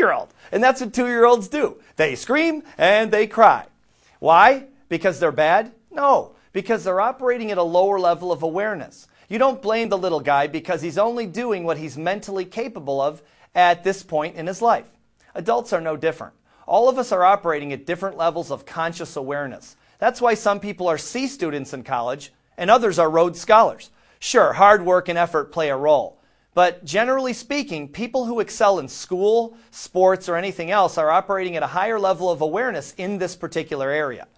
2-year-old. And that's what 2-year-olds do. They scream and they cry. Why? Because they're bad? No, because they're operating at a lower level of awareness. You don't blame the little guy because he's only doing what he's mentally capable of at this point in his life. Adults are no different. All of us are operating at different levels of conscious awareness. That's why some people are C students in college and others are Rhodes Scholars. Sure, hard work and effort play a role. But generally speaking, people who excel in school, sports, or anything else are operating at a higher level of awareness in this particular area.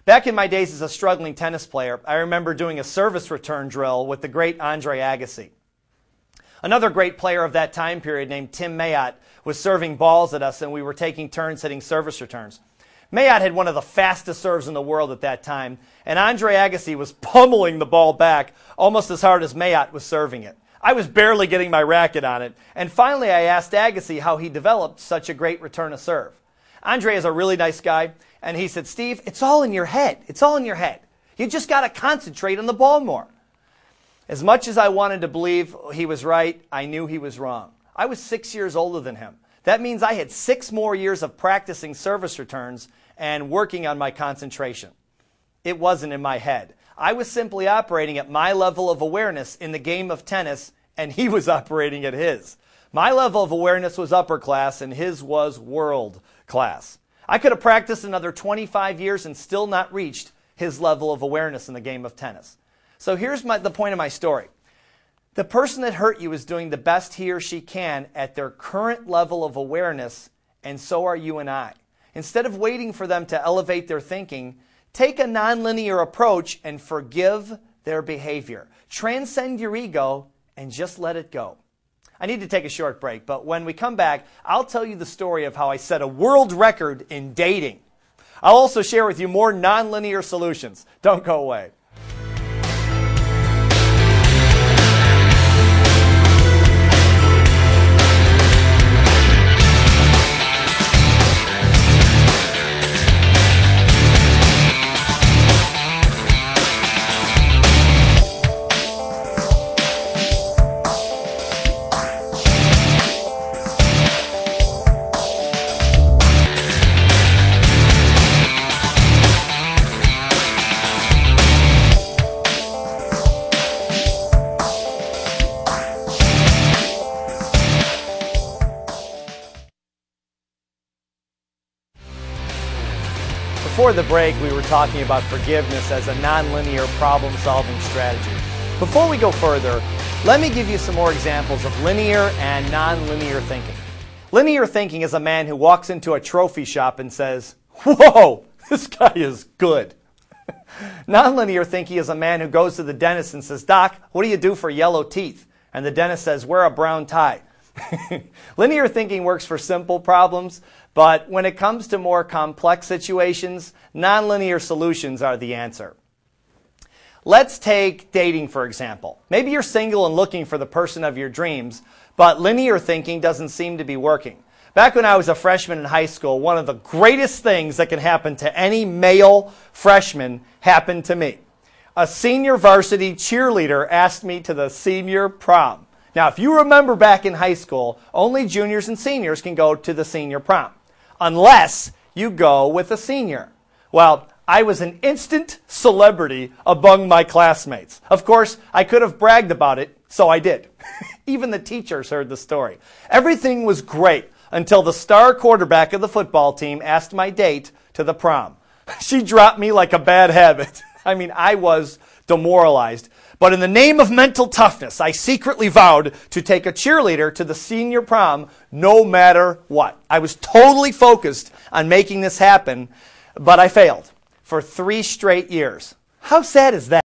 Back in my days as a struggling tennis player, I remember doing a service return drill with the great Andre Agassi. Another great player of that time period named Tim Mayotte was serving balls at us and we were taking turns hitting service returns. Mayotte had one of the fastest serves in the world at that time, and Andre Agassi was pummeling the ball back almost as hard as Mayotte was serving it. I was barely getting my racket on it, and finally I asked Agassi how he developed such a great return of serve. Andre is a really nice guy, and he said, "Steve, it's all in your head. It's all in your head. You just got to concentrate on the ball more." As much as I wanted to believe he was right, I knew he was wrong. I was 6 years older than him. That means I had 6 more years of practicing service returns and working on my concentration. It wasn't in my head. I was simply operating at my level of awareness in the game of tennis, and he was operating at his. My level of awareness was upper class, and his was world class. I could have practiced another 25 years and still not reached his level of awareness in the game of tennis. So here's the point of my story. The person that hurt you is doing the best he or she can at their current level of awareness, and so are you and I. Instead of waiting for them to elevate their thinking, take a nonlinear approach and forgive their behavior. Transcend your ego and just let it go. I need to take a short break, but when we come back, I'll tell you the story of how I set a world record in dating. I'll also share with you more nonlinear solutions. Don't go away. Before the break, we were talking about forgiveness as a nonlinear problem-solving strategy. Before we go further, let me give you some more examples of linear and nonlinear thinking. Linear thinking is a man who walks into a trophy shop and says, "Whoa, this guy is good." Nonlinear thinking is a man who goes to the dentist and says, "Doc, what do you do for yellow teeth?" And the dentist says, "Wear a brown tie." Linear thinking works for simple problems, but when it comes to more complex situations, nonlinear solutions are the answer. Let's take dating, for example. Maybe you're single and looking for the person of your dreams, but linear thinking doesn't seem to be working. Back when I was a freshman in high school, one of the greatest things that can happen to any male freshman happened to me. A senior varsity cheerleader asked me to the senior prom. Now, if you remember back in high school, only juniors and seniors can go to the senior prom, unless you go with a senior. Well, I was an instant celebrity among my classmates. Of course, I could have bragged about it, so I did. Even the teachers heard the story. Everything was great until the star quarterback of the football team asked my date to the prom. She dropped me like a bad habit. I mean, I was demoralized. But in the name of mental toughness, I secretly vowed to take a cheerleader to the senior prom no matter what. I was totally focused on making this happen, but I failed for 3 straight years. How sad is that?